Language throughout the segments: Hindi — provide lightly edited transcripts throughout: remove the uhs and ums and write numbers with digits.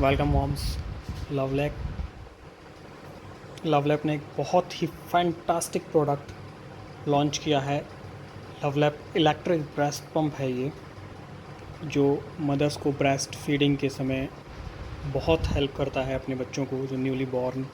Welcome moms. लवलैक लवलैप ने एक बहुत ही फैंटास्टिक प्रोडक्ट लॉन्च किया है। लवलैप इलेक्ट्रिक ब्रेस्ट पंप है ये, जो मदर्स को ब्रेस्ट फीडिंग के समय बहुत हेल्प करता है अपने बच्चों को, जो न्यूली बॉर्न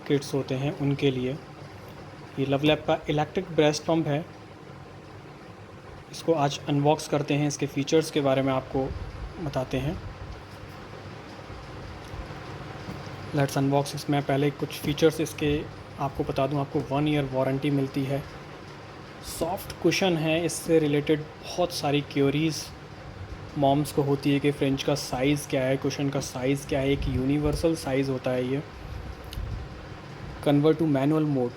किड्स होते हैं उनके लिए। ये लवलैप का इलेक्ट्रिक ब्रेस्ट पंप है। इसको आज अनबॉक्स करते हैं, इसके फ़ीचर्स के बारे में आपको बताते हैं। Let's unbox. इसमें पहले कुछ फ़ीचर्स इसके आपको बता दूं। आपको 1 ईयर वारंटी मिलती है। सॉफ्ट कुशन है। इससे रिलेटेड बहुत सारी क्योरीज़ मॉम्स को होती है कि फ्रेंच का साइज़ क्या है, कुशन का साइज़ क्या है। एक यूनिवर्सल साइज़ होता है ये। Convert to manual mode,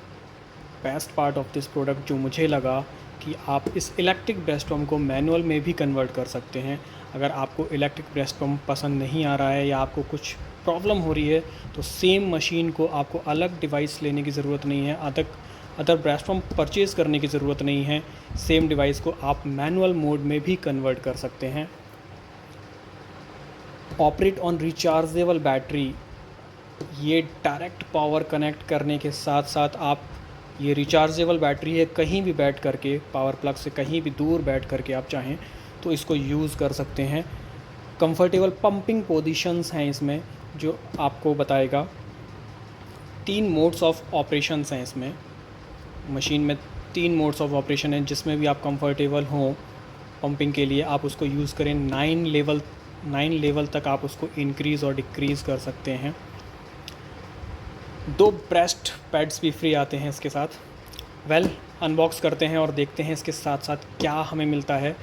best part of this product जो मुझे लगा कि आप इस इलेक्ट्रिक ब्रेस्ट पंप को मैनुअल में भी कन्वर्ट कर सकते हैं। अगर आपको इलेक्ट्रिक ब्रेस्ट पंप पसंद नहीं आ रहा है या आपको कुछ प्रॉब्लम हो रही है, तो सेम मशीन को आपको अलग डिवाइस लेने की ज़रूरत नहीं है, अदर ब्रेस्ट पंप परचेज़ करने की ज़रूरत नहीं है। सेम डिवाइस को आप मैनुअल मोड में भी कन्वर्ट कर सकते हैं। Operate on rechargeable battery. ये डायरेक्ट पावर कनेक्ट करने के साथ साथ आप, ये रिचार्जेबल बैटरी है, कहीं भी बैठ करके, पावर प्लग से कहीं भी दूर बैठ करके आप चाहें तो इसको यूज़ कर सकते हैं। कंफर्टेबल पंपिंग पोजीशंस हैं इसमें, जो आपको बताएगा। 3 मोड्स ऑफ ऑपरेशंस हैं इसमें। मशीन में 3 मोड्स ऑफ ऑपरेशन हैं, जिसमें भी आप कंफर्टेबल हों पंपिंग के लिए आप उसको यूज़ करें। 9 लेवल तक आप उसको इंक्रीज़ और डिक्रीज़ कर सकते हैं। 2 ब्रेस्ट पैड्स भी फ्री आते हैं इसके साथ। अनबॉक्स करते हैं और देखते हैं इसके साथ साथ क्या हमें मिलता है।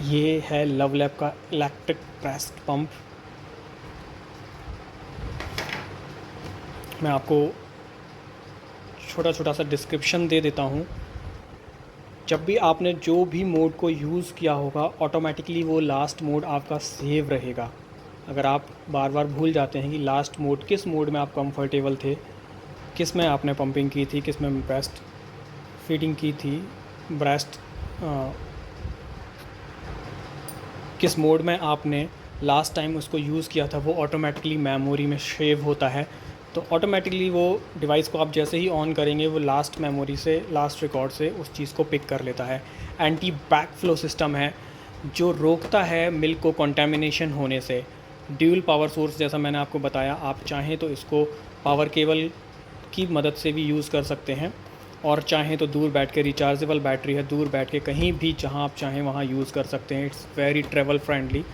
ये है लवलैप का इलेक्ट्रिक ब्रेस्ट पंप। मैं आपको छोटा छोटा सा डिस्क्रिप्शन दे देता हूँ। जब भी आपने जो भी मोड को यूज़ किया होगा, ऑटोमेटिकली वो लास्ट मोड आपका सेव रहेगा। अगर आप बार बार भूल जाते हैं कि लास्ट मोड किस मोड में आप कंफर्टेबल थे, किस में आपने पंपिंग की थी, किस में ब्रेस्ट फीडिंग की थी, ब्रेस्ट किस मोड में आपने लास्ट टाइम उसको यूज़ किया था, वो ऑटोमेटिकली मेमोरी में सेव होता है। तो ऑटोमेटिकली वो डिवाइस को आप जैसे ही ऑन करेंगे, वो लास्ट मेमोरी से, लास्ट रिकॉर्ड से उस चीज़ को पिक कर लेता है। एंटी बैकफ्लो सिस्टम है, जो रोकता है मिल्क को कंटेमिनेशन होने से। ड्यूल पावर सोर्स, जैसा मैंने आपको बताया, आप चाहें तो इसको पावर केबल की मदद से भी यूज़ कर सकते हैं, और चाहें तो दूर बैठ के, रिचार्जेबल बैटरी है, दूर बैठ के कहीं भी जहां आप चाहें वहां यूज़ कर सकते हैं। It's very travel friendly.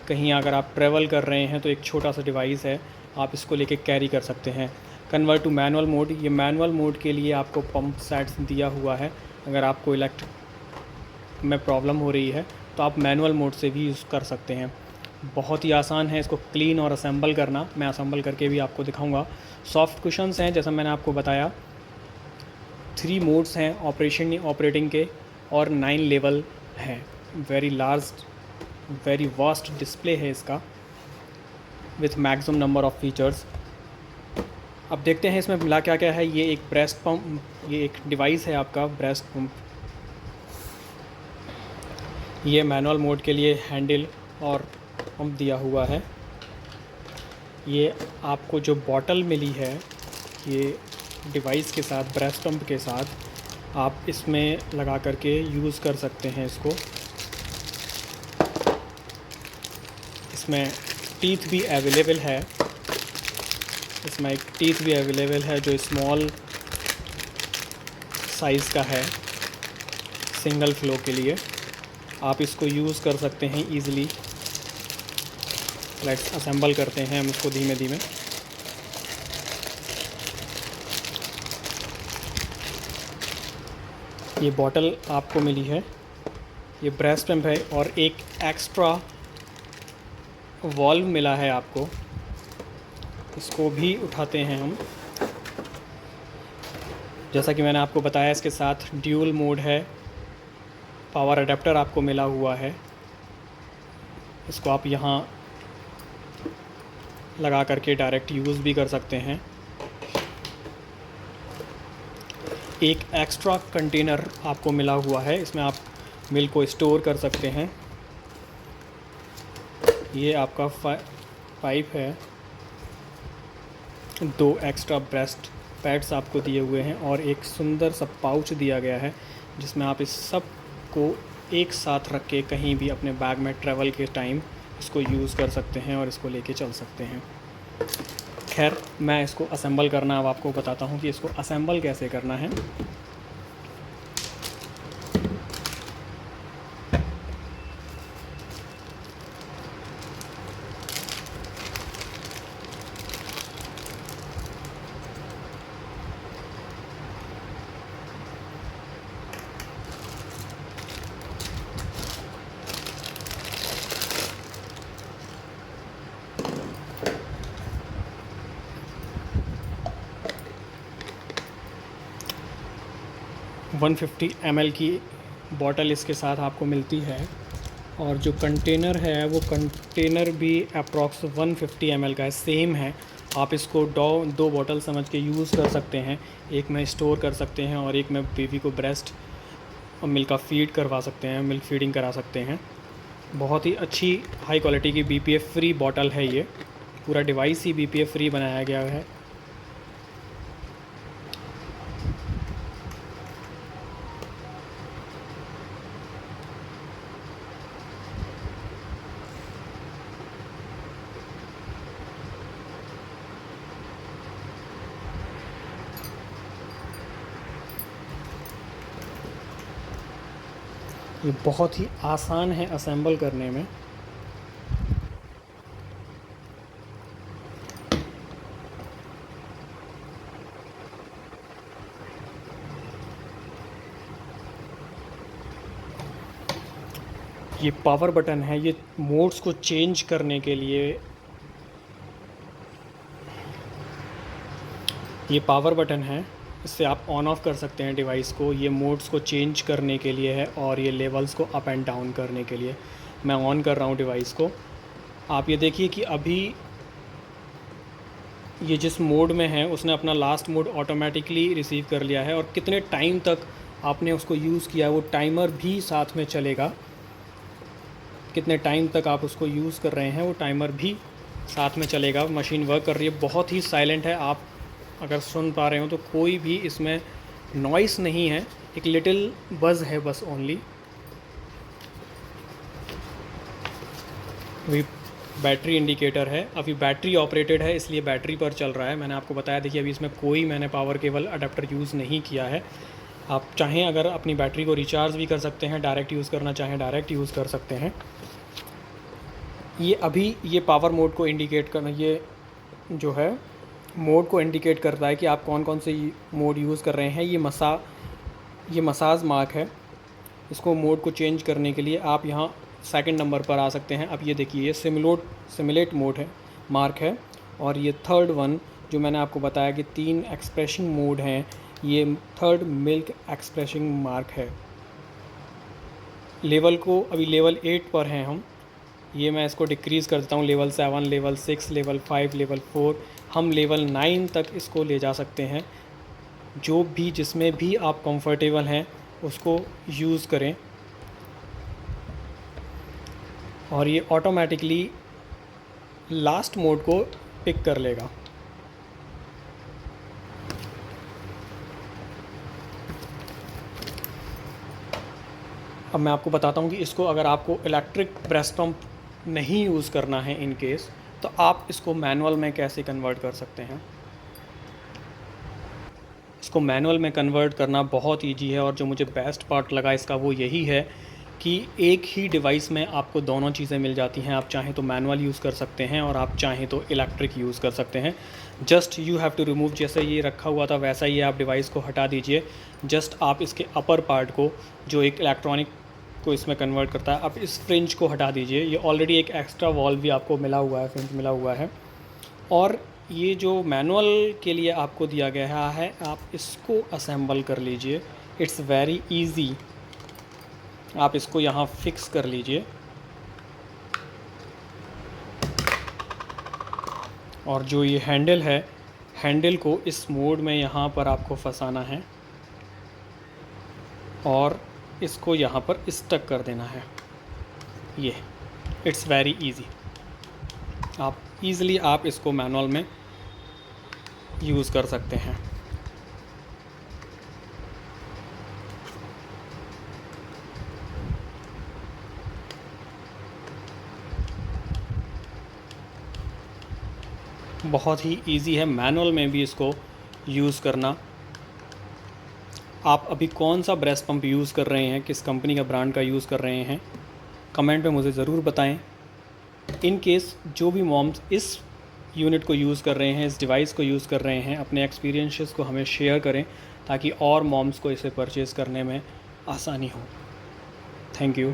कहीं अगर आप ट्रैवल कर रहे हैं तो एक छोटा सा डिवाइस है, आप इसको लेके कैरी कर सकते हैं। Convert to manual mode. ये मैनुअल मोड के लिए आपको पंप सेट्स दिया हुआ है। अगर आपको इलेक्ट्रिक में प्रॉब्लम हो रही है तो आप मैनुअल मोड से भी यूज़ कर सकते हैं। बहुत ही आसान है इसको क्लीन और असेंबल करना। मैं असेंबल करके भी आपको दिखाऊंगा। सॉफ्ट कुशंस हैं, जैसा मैंने आपको बताया। 3 मोड्स हैं ऑपरेटिंग के, और 9 लेवल हैं। Very large, very vast display है इसका, with maximum number of features. अब देखते हैं इसमें मिला क्या क्या है। ये एक ब्रेस्ट पंप, ये एक डिवाइस है आपका ब्रेस्ट पंप। ये मैनुअल मोड के लिए हैंडल और पंप दिया हुआ है। ये आपको जो बॉटल मिली है, ये डिवाइस के साथ, ब्रेस्ट पंप के साथ आप इसमें लगा करके यूज़ कर सकते हैं इसको। इसमें टीथ भी अवेलेबल है। इसमें एक टीथ भी अवेलेबल है जो स्मॉल साइज़ का है, सिंगल फ्लो के लिए। आप इसको यूज़ कर सकते हैं ईज़िली। लेट्स असेंबल करते हैं हम इसको धीमे धीमे। ये बॉटल आपको मिली है, ये ब्रेस्ट पंप है, और एक एक्स्ट्रा वॉल्व मिला है आपको। इसको भी उठाते हैं हम। जैसा कि मैंने आपको बताया, इसके साथ ड्यूल मोड है, पावर अडेप्टर आपको मिला हुआ है। इसको आप यहाँ लगा करके डायरेक्ट यूज़ भी कर सकते हैं। एक एक्स्ट्रा कंटेनर आपको मिला हुआ है, इसमें आप मिल्क को स्टोर कर सकते हैं। ये आपका पाइप है, 2 एक्स्ट्रा ब्रेस्ट पैड्स आपको दिए हुए हैं और एक सुंदर सा पाउच दिया गया है जिसमें आप इस सब को एक साथ रख के कहीं भी अपने बैग में ट्रैवल के टाइम इसको यूज़ कर सकते हैं और इसको लेके चल सकते हैं। खैर, मैं इसको असेंबल करना अब आपको बताता हूँ कि इसको असेंबल कैसे करना है। वन 150 ml की बॉटल इसके साथ आपको मिलती है और जो कंटेनर है वो कंटेनर भी अप्रॉक्स 150 ml का है, सेम है। आप इसको 2 बॉटल समझ के यूज़ कर सकते हैं। एक में स्टोर कर सकते हैं और एक में बेबी को ब्रेस्ट और मिल्क का फीड करवा सकते हैं, मिल्क फीडिंग करा सकते हैं। बहुत ही अच्छी हाई क्वालिटी की BPA फ्री बॉटल है ये। पूरा डिवाइस ही BPA फ्री बनाया गया है। ये बहुत ही आसान है असेंबल करने में। ये पावर बटन है, ये मोड्स को चेंज करने के लिए। ये पावर बटन है, इससे आप ऑन ऑफ कर सकते हैं डिवाइस को। ये मोड्स को चेंज करने के लिए है और ये लेवल्स को अप एंड डाउन करने के लिए। मैं ऑन कर रहा हूँ डिवाइस को। आप ये देखिए कि अभी ये जिस मोड में है उसने अपना लास्ट मोड ऑटोमेटिकली रिसीव कर लिया है और कितने टाइम तक आपने उसको यूज़ किया वो टाइमर भी साथ में चलेगा। कितने टाइम तक आप उसको यूज़ कर रहे हैं वो टाइमर भी साथ में चलेगा। मशीन वर्क कर रही है, बहुत ही साइलेंट है। आप अगर सुन पा रहे हो तो कोई भी इसमें नॉइस नहीं है, एक लिटिल बज़ है बस ओनली। अभी बैटरी इंडिकेटर है, अभी बैटरी ऑपरेटेड है इसलिए बैटरी पर चल रहा है। मैंने आपको बताया, देखिए अभी इसमें कोई मैंने पावर केबल अडेप्टर यूज़ नहीं किया है। आप चाहें अगर अपनी बैटरी को रिचार्ज भी कर सकते हैं, डायरेक्ट यूज़ करना चाहें डायरेक्ट यूज़ कर सकते हैं। ये अभी ये पावर मोड को इंडिकेट करना, ये जो है मोड को इंडिकेट करता है कि आप कौन कौन से मोड यूज़ कर रहे हैं। ये मसाज मार्क है। इसको मोड को चेंज करने के लिए आप यहाँ सेकंड नंबर पर आ सकते हैं। अब ये देखिए ये सिमुलेट मोड है, मार्क है। और ये थर्ड वन जो मैंने आपको बताया कि 3 एक्सप्रेशन मोड हैं, ये थर्ड मिल्क एक्सप्रेशन मार्क है। लेवल को अभी लेवल 8 पर हैं हम। ये मैं इसको डिक्रीज़ कर देता हूँ, लेवल 7, लेवल 6, लेवल 5, लेवल 4। हम लेवल 9 तक इसको ले जा सकते हैं। जो भी जिसमें भी आप कंफर्टेबल हैं उसको यूज़ करें और ये ऑटोमेटिकली लास्ट मोड को पिक कर लेगा। अब मैं आपको बताता हूँ कि इसको अगर आपको इलेक्ट्रिक ब्रेस्ट पंप नहीं यूज़ करना है इन केस, तो आप इसको मैनुअल में कैसे कन्वर्ट कर सकते हैं। इसको मैनुअल में कन्वर्ट करना बहुत ईजी है और जो मुझे बेस्ट पार्ट लगा इसका वो यही है कि एक ही डिवाइस में आपको दोनों चीज़ें मिल जाती हैं। आप चाहें तो मैनुअल यूज़ कर सकते हैं और आप चाहें तो इलेक्ट्रिक यूज़ कर सकते हैं। Just you have to remove, जैसे ये रखा हुआ था वैसा ही आप डिवाइस को हटा दीजिए। जस्ट आप इसके अपर पार्ट को जो एक इलेक्ट्रॉनिक को इसमें कन्वर्ट करता है, आप इस फ्रिंज को हटा दीजिए। ये ऑलरेडी एक एक्स्ट्रा वॉल्व भी आपको मिला हुआ है, फ्रिंज मिला हुआ है। और ये जो मैनुअल के लिए आपको दिया गया है, आप इसको असेंबल कर लीजिए। It's very easy. आप इसको यहाँ फिक्स कर लीजिए और जो ये हैंडल है, हैंडल को इस मोड में यहाँ पर आपको फंसाना है और इसको यहाँ पर स्टक कर देना है। ये इट्स वेरी इजी। आप ईज़िली आप इसको मैनुअल में यूज़ कर सकते हैं। बहुत ही ईज़ी है मैनुअल में भी इसको यूज़ करना। आप अभी कौन सा ब्रेस्ट पंप यूज़ कर रहे हैं, किस कंपनी का ब्रांड का यूज़ कर रहे हैं, कमेंट में मुझे ज़रूर बताएं। इन केस जो भी मॉम्स इस यूनिट को यूज़ कर रहे हैं, इस डिवाइस को यूज़ कर रहे हैं, अपने एक्सपीरियंसेस को हमें शेयर करें ताकि और मॉम्स को इसे परचेज़ करने में आसानी हो। Thank you.